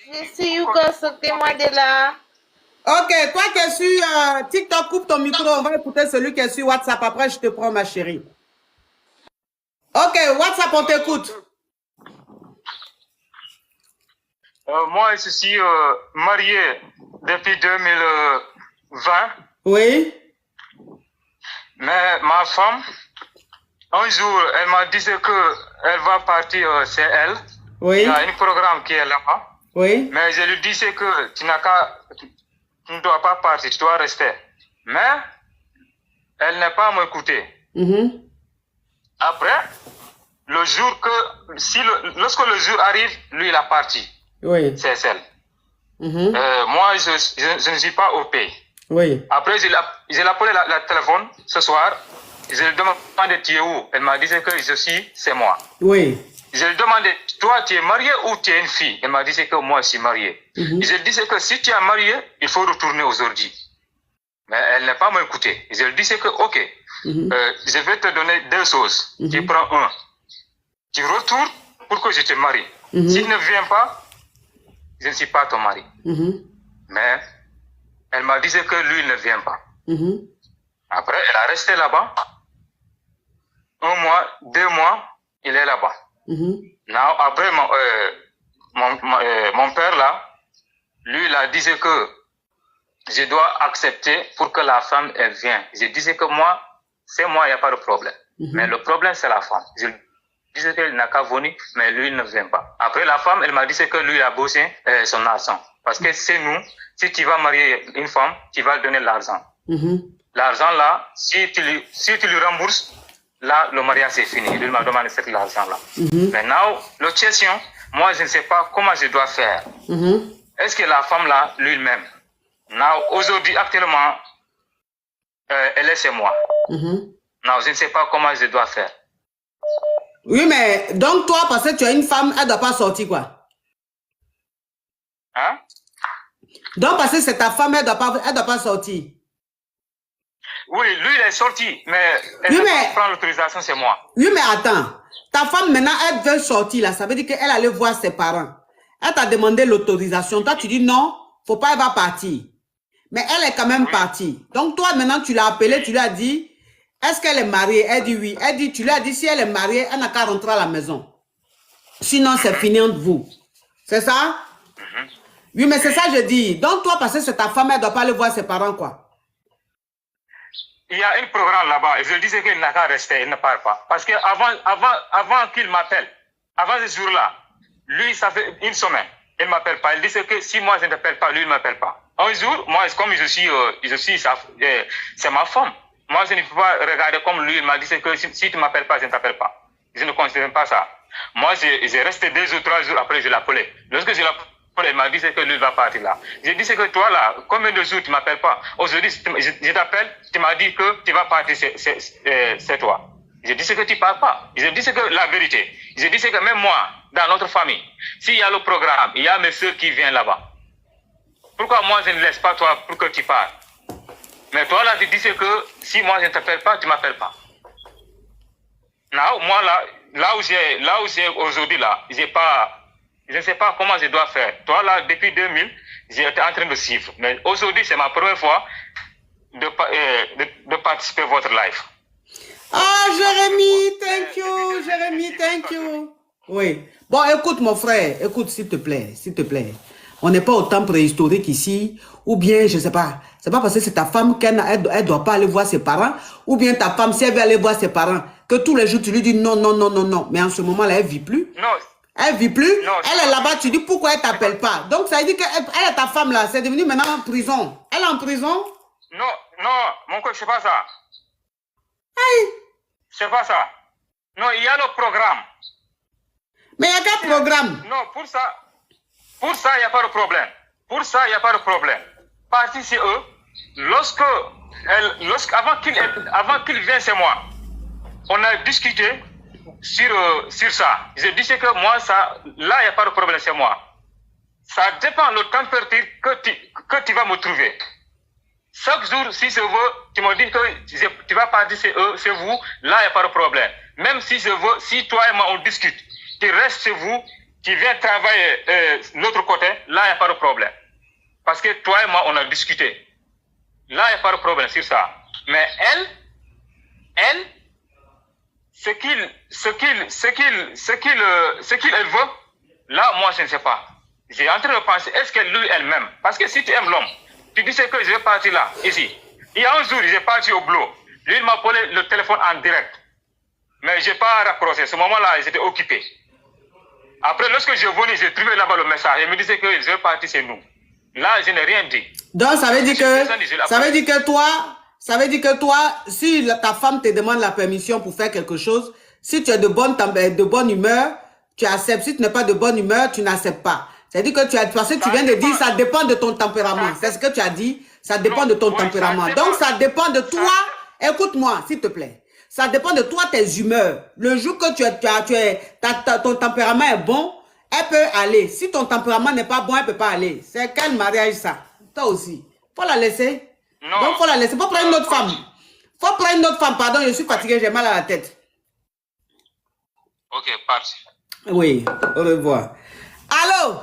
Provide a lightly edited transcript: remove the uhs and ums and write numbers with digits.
Je suis Hugo, sortez-moi de là. Ok, toi qui es sur TikTok, coupe ton micro, on va écouter celui qui est sur WhatsApp. Après, je te prends, ma chérie. Ok, WhatsApp, on t'écoute. Moi, je suis marié depuis 2020. Oui. Mais ma femme, un jour, elle m'a dit qu'elle va partir chez elle. Oui. Il y a un programme qui est là-bas. Oui. Mais je lui dis que tu ne dois pas partir, tu dois rester. Mais elle n'a pas m'écouté. Après, lorsque le jour arrive, lui, il a parti. Oui. C'est elle. Moi, je ne suis pas au pays. Oui. Après, j'ai appelé la téléphone ce soir. Je lui ai demandé tu es où. Elle m'a dit que je suis, c'est moi. Oui. Je lui ai demandé, toi, tu es marié ou tu es une fille? Elle m'a dit que moi, je suis marié. Je lui ai dit que si tu es marié, il faut retourner aujourd'hui. Mais elle n'a pas m'écouté. Je lui ai dit que, ok, je vais te donner deux choses. Tu prends un. Tu retournes pour que je te marie. S'il ne vient pas, je ne suis pas ton mari. Mais elle m'a dit que lui ne vient pas. Après, elle a resté là-bas. 1 mois, 2 mois, il est là-bas. Après, mon père là, lui, il a dit que je dois accepter pour que la femme, elle vienne. Je disais que moi, c'est moi, il n'y a pas de problème. Mais le problème, c'est la femme. Je disais qu'il n'a qu'à venir, mais lui, il ne vient pas. Après, la femme, elle m'a dit que lui, il a bossé son argent. Parce que c'est nous, si tu vas marier une femme, tu vas donner l'argent. L'argent là, si tu lui rembourses, là, le mariage c'est fini. Lui m'a demandé cet argent-là. Maintenant, l'autre question, moi, je ne sais pas comment je dois faire. Est-ce que la femme là, lui-même, aujourd'hui, actuellement, elle est chez moi. Non, je ne sais pas comment je dois faire. Oui, mais donc toi, parce que tu as une femme, elle ne doit pas sortir, quoi. Hein? Donc, parce que c'est ta femme, elle ne doit pas sortir. Oui, lui, il est sorti, mais elle prend l'autorisation, c'est moi. Oui, mais attends. Ta femme, maintenant, elle veut sortir, là. Ça veut dire qu'elle allait voir ses parents. Elle t'a demandé l'autorisation. Toi, tu dis non, faut pas, elle va partir. Mais elle est quand même partie. Donc, toi, maintenant, tu l'as appelée, tu lui as dit, est-ce qu'elle est mariée? Elle dit oui. Elle dit, tu lui as dit, si elle est mariée, elle n'a qu'à rentrer à la maison. Sinon, c'est fini entre vous. C'est ça? Oui, mais c'est ça, je dis. Donc, toi, parce que c'est ta femme, elle ne doit pas aller voir ses parents, quoi. Il y a un programme là-bas. Je disais qu'il n'a qu'à rester, il ne part pas. Parce qu'avant qu'il m'appelle, avant ce jour-là, lui, ça fait une semaine, il ne m'appelle pas. Il disait que si moi je ne t'appelle pas, lui ne m'appelle pas. Un jour, moi, comme je suis c'est ma femme. Moi, je ne peux pas regarder comme lui. Il m'a dit que si tu ne m'appelles pas, je ne t'appelle pas. Je ne considère pas ça. Moi, j'ai resté 2 ou 3 jours après, je l'appelais. Lorsque je l'appelais, il m'a dit que lui va partir là. J'ai dit que toi là, combien de jours tu ne m'appelles pas? Aujourd'hui, je t'appelle, tu m'as dit que tu vas partir, c'est toi. J'ai dit que tu ne pars pas. J'ai dit que la vérité. J'ai dit que même moi, dans notre famille, s'il y a le programme, il y a mes soeurs qui viennent là-bas. Pourquoi moi je ne laisse pas toi pour que tu partes? Mais toi là, tu dis que si moi je ne t'appelle pas, tu ne m'appelles pas. Non, moi là où j'ai aujourd'hui là, je ne sais pas comment je dois faire. Toi là, depuis 2000, j'ai été en train de suivre. Mais aujourd'hui, c'est ma première fois de participer à votre live. Ah, Jérémy, thank you. Jérémy, thank you. Oui. Bon, écoute, mon frère. Écoute, s'il te plaît. S'il te plaît. On n'est pas au temps préhistorique ici. Ou bien, je ne sais pas. C'est pas parce que c'est ta femme qu'elle ne doit pas aller voir ses parents. Ou bien ta femme, si elle veut aller voir ses parents, que tous les jours, tu lui dis non, non, non, non, non. Mais en ce moment-là, elle ne vit plus. Non. Elle ne vit plus. Non, elle est là-bas, tu dis pourquoi elle ne t'appelle pas. Donc, ça veut dire qu'elle est ta femme là. C'est devenu maintenant en prison. Elle est en prison? Non, non, mon coach, c'est pas ça. Aïe. C'est pas ça. Non, il y a le programme. Mais il n'y a qu'un programme. Non, pour ça, il n'y a pas de problème. Pour ça, il n'y a pas de problème. Parti c'est eux. Avant qu'il vienne chez moi, on a discuté sur ça. Je disais que moi, là, il n'y a pas de problème chez moi. Ça dépend de la température que tu vas me trouver. Chaque jour, si je veux, tu me dis que tu vas partir chez vous, là, il n'y a pas de problème. Même si je veux, si toi et moi, on discute, tu restes chez vous, tu viens travailler l'autre côté, là, là, il n'y a pas de problème. Parce que toi et moi, on a discuté. Là, il n'y a pas de problème sur ça. Mais elle, ce qu'elle veut, là, moi, je ne sais pas. J'ai en train de penser, est-ce qu'elle lui elle-même, parce que si tu aimes l'homme, tu disais que je vais partir là, ici. Il y a un jour, j'ai parti au boulot. Lui, il m'a appelé le téléphone en direct. Mais je n'ai pas raccroché. Ce moment-là, j'étais occupé. Après, lorsque je venais, j'ai trouvé là-bas le message. Il me disait que je vais partir chez nous. Là, je n'ai rien dit. Donc, ça veut dire que toi, si ta femme te demande la permission pour faire quelque chose, si tu es de bonne humeur, tu acceptes. Si tu n'es pas de bonne humeur, tu n'acceptes pas. C'est-à-dire que parce que tu viens de dire, ça dépend de ton tempérament. C'est ce que tu as dit, ça dépend de ton tempérament. Donc, ça dépend de toi. Écoute-moi, s'il te plaît. Ça dépend de toi, tes humeurs. Le jour que ton tempérament est bon, elle peut aller. Si ton tempérament n'est pas bon, elle ne peut pas aller. C'est quel mariage ça? Toi aussi. Faut la laisser. Non. Donc, faut la laisser. Faut prendre une autre femme. Faut prendre une autre femme. Pardon, je suis fatigué, j'ai mal à la tête. Ok, parti. Oui, au revoir. Allô?